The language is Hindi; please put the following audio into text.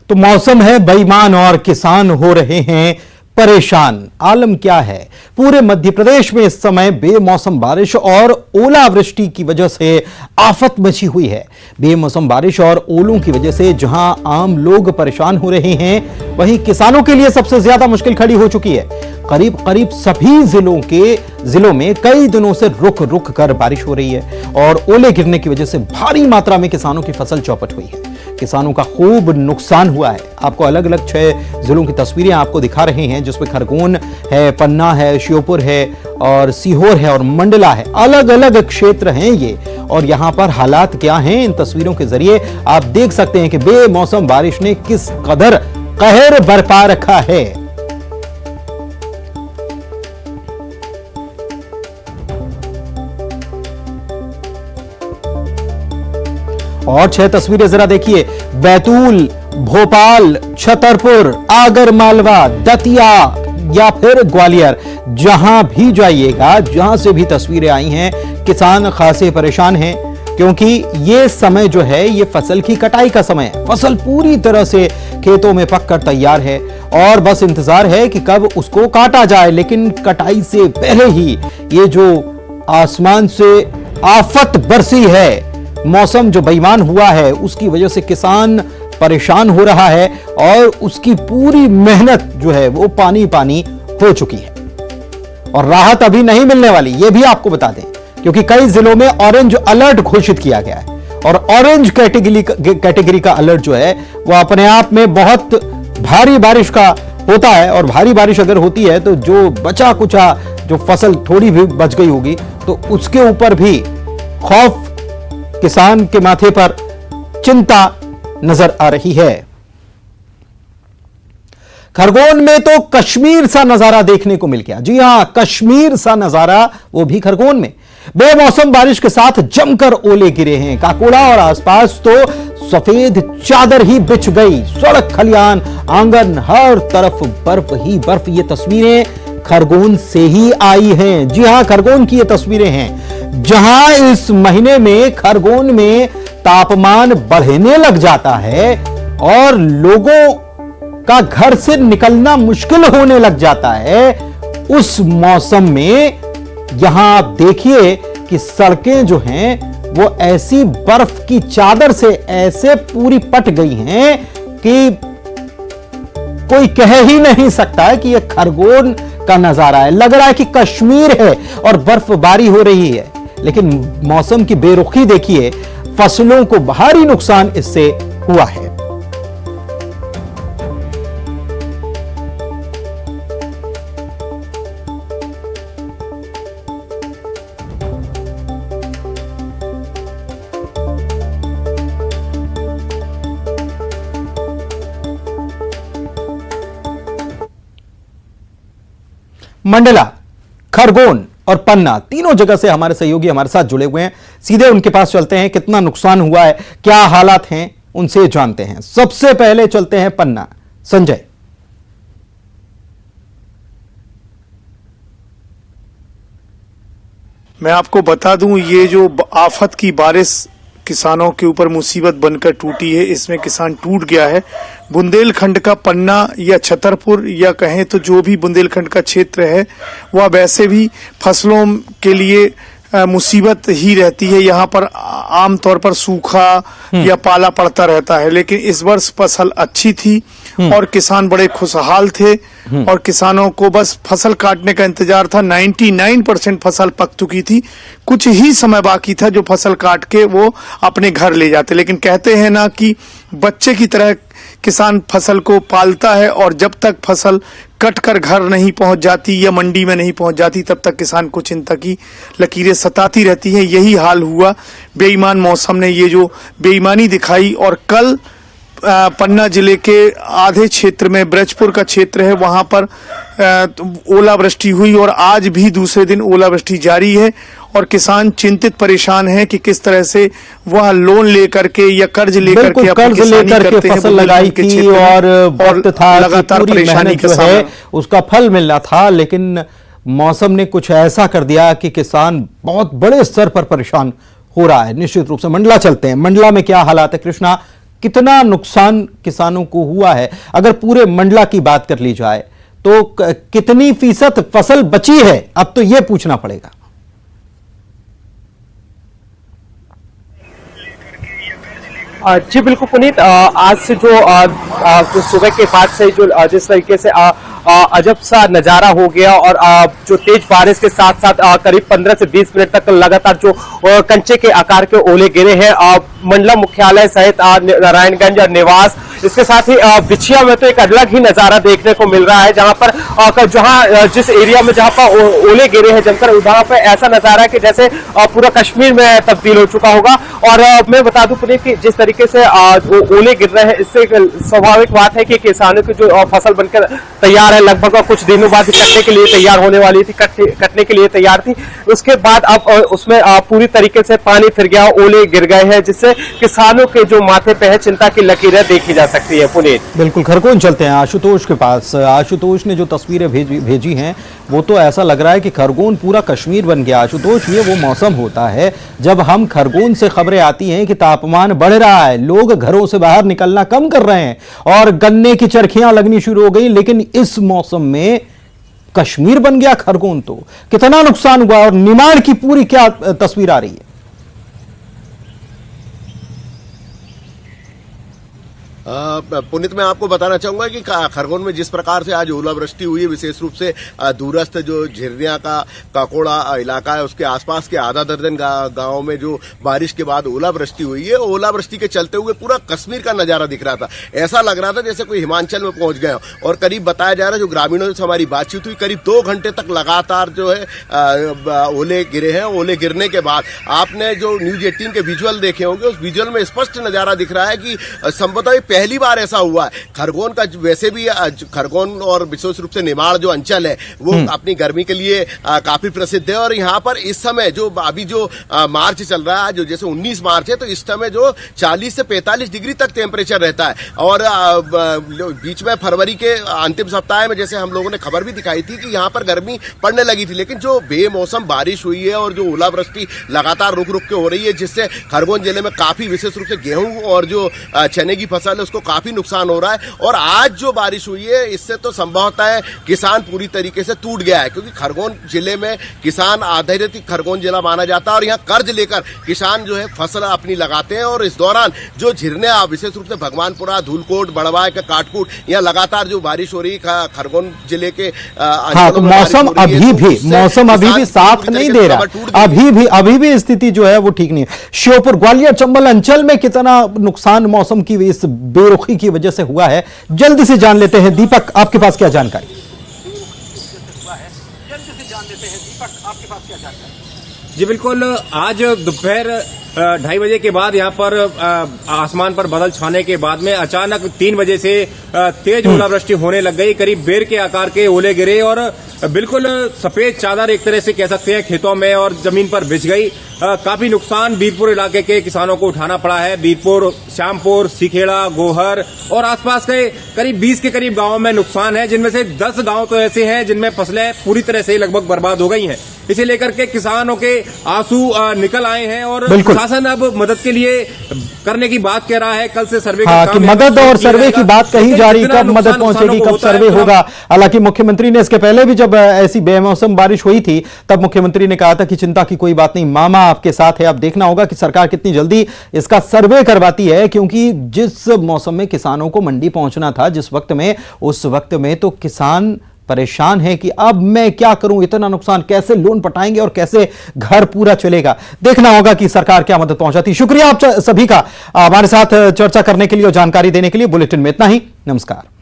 तो मौसम है बेईमान और किसान हो रहे हैं परेशान। आलम क्या है, पूरे मध्य प्रदेश में इस समय बेमौसम बारिश और ओलावृष्टि की वजह से आफत मची हुई है। बेमौसम बारिश और ओलों की वजह से जहां आम लोग परेशान हो रहे हैं, वहीं किसानों के लिए सबसे ज्यादा मुश्किल खड़ी हो चुकी है। करीब करीब सभी जिलों में कई दिनों से रुक रुक कर बारिश हो रही है और ओले गिरने की वजह से भारी मात्रा में किसानों की फसल चौपट हुई है। किसानों का खूब नुकसान हुआ है। आपको अलग अलग 6 जिलों की तस्वीरें आपको दिखा रहे हैं, जिसमें खरगोन है, पन्ना है, श्योपुर है और सीहोर है और मंडला है। अलग अलग क्षेत्र हैं ये, और यहां पर हालात क्या हैं इन तस्वीरों के जरिए आप देख सकते हैं कि बेमौसम बारिश ने किस कदर कहर बरपा रखा है। और 6 तस्वीरें जरा देखिए। बैतूल, भोपाल, छतरपुर, आगर मालवा, दतिया या फिर ग्वालियर, जहां भी जाइएगा, जहां से भी तस्वीरें आई हैं, किसान खासे परेशान हैं, क्योंकि ये समय जो है ये फसल की कटाई का समय है। फसल पूरी तरह से खेतों में पककर तैयार है और बस इंतजार है कि कब उसको काटा जाए। लेकिन कटाई से पहले ही ये जो आसमान से आफत बरसी है, मौसम जो बेईमान हुआ है, उसकी वजह से किसान परेशान हो रहा है और उसकी पूरी मेहनत जो है वो पानी पानी हो चुकी है और राहत अभी नहीं मिलने वाली, ये भी आपको बता दें, क्योंकि कई जिलों में ऑरेंज अलर्ट घोषित किया गया है। और ऑरेंज कैटेगरी का अलर्ट जो है वो अपने आप में बहुत भारी बारिश का होता है, और भारी बारिश अगर होती है तो जो बचा कुचा जो फसल थोड़ी भी बच गई होगी तो उसके ऊपर भी खौफ, किसान के माथे पर चिंता नजर आ रही है। खरगोन में तो कश्मीर सा नजारा देखने को मिल गया। जी हां, कश्मीर सा नजारा, वो भी खरगोन में। बेमौसम बारिश के साथ जमकर ओले गिरे हैं। काकोड़ा और आसपास तो सफेद चादर ही बिछ गई। सड़क, खलियान, आंगन, हर तरफ बर्फ ही बर्फ। ये तस्वीरें खरगोन से ही आई हैं। जी हां, खरगोन की ये तस्वीरें हैं, जहां इस महीने में खरगोन में तापमान बढ़ने लग जाता है और लोगों का घर से निकलना मुश्किल होने लग जाता है। उस मौसम में यहां आप देखिए कि सड़कें जो हैं वो ऐसी बर्फ की चादर से ऐसे पूरी पट गई हैं कि कोई कह ही नहीं सकता है कि यह खरगोन का नजारा है। लग रहा है कि कश्मीर है और बर्फबारी हो रही है। लेकिन मौसम की बेरुखी देखिए, फसलों को भारी नुकसान इससे हुआ है। मंडला, खरगोन और पन्ना, तीनों जगह से हमारे सहयोगी हमारे साथ जुड़े हुए हैं। सीधे उनके पास चलते हैं, कितना नुकसान हुआ है, क्या हालात हैं, उनसे जानते हैं। सबसे पहले चलते हैं पन्ना। संजय। मैं आपको बता दूं, ये जो आफत की बारिश किसानों के ऊपर मुसीबत बनकर टूटी है, इसमें किसान टूट गया है। बुंदेलखंड का पन्ना या छतरपुर या कहें तो जो भी बुंदेलखंड का क्षेत्र है, वह वैसे भी फसलों के लिए मुसीबत ही रहती है। यहाँ पर आमतौर पर सूखा या पाला पड़ता रहता है, लेकिन इस वर्ष फसल अच्छी थी और किसान बड़े खुशहाल थे और किसानों को बस फसल काटने का इंतजार था। 99% फसल पक चुकी थी, कुछ ही समय बाकी था जो फसल काट के वो अपने घर ले जाते। लेकिन कहते हैं ना कि बच्चे की तरह किसान फसल को पालता है, और जब तक फसल कट कर घर नहीं पहुंच जाती या मंडी में नहीं पहुंच जाती, तब तक किसान को चिंता की लकीरें सताती रहती हैं। यही हाल हुआ। बेईमान मौसम ने ये जो बेईमानी दिखाई, और कल पन्ना जिले के आधे क्षेत्र में, ब्रजपुर का क्षेत्र है, वहां पर ओलावृष्टि हुई और आज भी दूसरे दिन ओलावृष्टि जारी है और किसान चिंतित परेशान हैं कि किस तरह से वह लोन लेकर के या कर्ज लेकर के फसल लगाई थी और वक्त था लगातार परेशानी जो है उसका फल मिलना था। लेकिन मौसम ने कुछ ऐसा कर दिया कि किसान बहुत बड़े स्तर पर परेशान हो रहा है। निश्चित रूप से मंडला चलते हैं। मंडला में क्या हालात है कृष्णा, कितना नुकसान किसानों को हुआ है? अगर पूरे मंडला की बात कर ली जाए तो कितनी फीसद फसल बची है? अब तो यह पूछना पड़ेगा। जी बिल्कुल पुनीत, आज से जो सुबह के बाद से जो जिस तरीके से अजब सा नजारा हो गया और जो तेज बारिश के साथ साथ करीब 15 से 20 मिनट तक लगातार जो कंचे के आकार के ओले गिरे हैं मंडला मुख्यालय सहित नारायणगंज और निवास, इसके साथ ही बिछिया में तो एक अलग ही नजारा देखने को मिल रहा है, जहां पर जिस एरिया में जहां पर ओले गिरे हैं जमकर, वहां पर ऐसा नजारा है कि जैसे पूरा कश्मीर में तब्दील हो चुका होगा। और मैं बता दूं पुनीत कि जिस तरीके से ओले गिर रहे हैं, इससे स्वाभाविक बात है कि किसानों की जो फसल बनकर तैयार है, लगभग कुछ दिनों बाद कटने के लिए तैयार होने वाली थी, कटने के लिए तैयार थी, उसके बाद अब उसमें पूरी तरीके से पानी फिर गया, ओले गिर गए हैं, जिससे किसानों के जो माथे पे है चिंता की लकीरें देखी जा सकती है। पुनीत, बिल्कुल खरगोन चलते हैं आशुतोष के पास। आशुतोष ने जो तस्वीरें भेजी हैं वो तो ऐसा लग रहा है कि खरगोन पूरा कश्मीर बन गया। आशुतोष, ये वो मौसम होता है जब हम खरगोन से खबरें आती हैं कि तापमान बढ़ रहा है, लोग घरों से बाहर निकलना कम कर रहे हैं और गन्ने की चरखियां लगनी शुरू हो गई, लेकिन इस मौसम में कश्मीर बन गया खरगोन। तो कितना नुकसान हुआ और निमाड़ की पूरी क्या तस्वीर आ रही है? पुनित, मैं आपको बताना चाहूंगा कि खरगोन में जिस प्रकार से आज ओलावृष्टि हुई है, विशेष रूप से दूरस्थ जो झिरनिया का काकोड़ा इलाका है उसके आसपास के आधा दर्जन गांवों में जो बारिश के बाद ओलावृष्टि हुई है, ओलावृष्टि के चलते हुए पूरा कश्मीर का नजारा दिख रहा था। ऐसा लग रहा था जैसे कोई हिमाचल में पहुंच गया। और करीब बताया जा रहा है, जो ग्रामीणों से हमारी बातचीत हुई, करीब 2 घंटे तक लगातार जो है ओले गिरे हैं। ओले गिरने के बाद आपने जो न्यूज 18 के विजुअल देखे होंगे, उस विजुअल में स्पष्ट नजारा दिख रहा है कि संभवतः पहली बार ऐसा हुआ है। खरगोन का वैसे भी खरगोन और विशेष रूप से निमाड़ जो अंचल है वो अपनी गर्मी के लिए काफी प्रसिद्ध है। और यहाँ पर इस समय जो अभी जो मार्च चल रहा है, जो जैसे 19 मार्च है, तो इस समय जो 40 से 45 डिग्री तक टेम्परेचर रहता है। और बीच में फरवरी के अंतिम सप्ताह में जैसे हम लोगों ने खबर भी दिखाई थी कि यहाँ पर गर्मी पड़ने लगी थी, लेकिन जो बेमौसम बारिश हुई है और जो ओलावृष्टि लगातार रुक रुक के हो रही है, जिससे खरगोन जिले में काफी विशेष रूप से गेहूं और जो चने की फसल है उसको काफी नुकसान हो रहा है। और आज जो बारिश हुई है इससे तो संभवतः है किसान पूरी तरीके से टूट गया है, क्योंकि खरगोन जिले में किसान आधारित खरगोन जिला माना जाता है और यहाँ कर्ज लेकर किसान जो है फसल अपनी लगाते हैं। और इस दौरान जो झिरने विशेष रूप से भगवानपुरा, धूलकोट, बड़वाय का काटकूट, यहाँ लगातार जो बारिश हो रही है खरगोन जिले के तो मौसम अभी भी साथ नहीं दे रहा, अभी भी स्थिति जो है वो ठीक नहीं है। श्योपुर, ग्वालियर, चंबल अंचल में कितना नुकसान मौसम की इस बेरुखी की वजह से हुआ है, जल्दी से जान लेते हैं। दीपक, आपके पास क्या जानकारी? जी बिल्कुल, आज दोपहर 2:30 बजे के बाद यहाँ पर आसमान पर बादल छाने के बाद में अचानक 3 बजे से तेज ओलावृष्टि होने लग गई। करीब बेर के आकार के ओले गिरे और बिल्कुल सफेद चादर एक तरह से कह सकते हैं खेतों में और जमीन पर बिछ गई। काफी नुकसान बीरपुर इलाके के किसानों को उठाना पड़ा है। बीरपुर, श्यामपुर, सिखेड़ा, गोहर और आसपास के करीब 20 के करीब गांवों में नुकसान है, जिनमें से 10 गांव तो ऐसे हैं जिनमें फसलें पूरी तरह से लगभग बर्बाद हो गई हैं। इसे लेकर के किसानों के आंसू निकल आए हैं और शासन अब मदद के लिए करने की बात कह रहा है। कल से सर्वे की मदद और सर्वे की बात कही जा रही, कब मदद पहुंचेगी, कब सर्वे होगा। हालांकि मुख्यमंत्री ने इसके पहले भी जब ऐसी बेमौसम बारिश हुई थी तब मुख्यमंत्री ने कहा था कि चिंता की कोई बात नहीं, मामा आपके साथ है। अब देखना होगा कि सरकार कितनी जल्दी इसका सर्वे करवाती है, क्योंकि जिस मौसम में किसानों को मंडी पहुंचना था जिस वक्त में, उस वक्त में तो किसान परेशान है कि अब मैं क्या करूं, इतना नुकसान, कैसे लोन पटाएंगे और कैसे घर पूरा चलेगा। देखना होगा कि सरकार क्या मदद पहुंचाती। शुक्रिया आप सभी का हमारे साथ चर्चा करने के लिए और जानकारी देने के लिए। बुलेटिन में इतना ही। नमस्कार।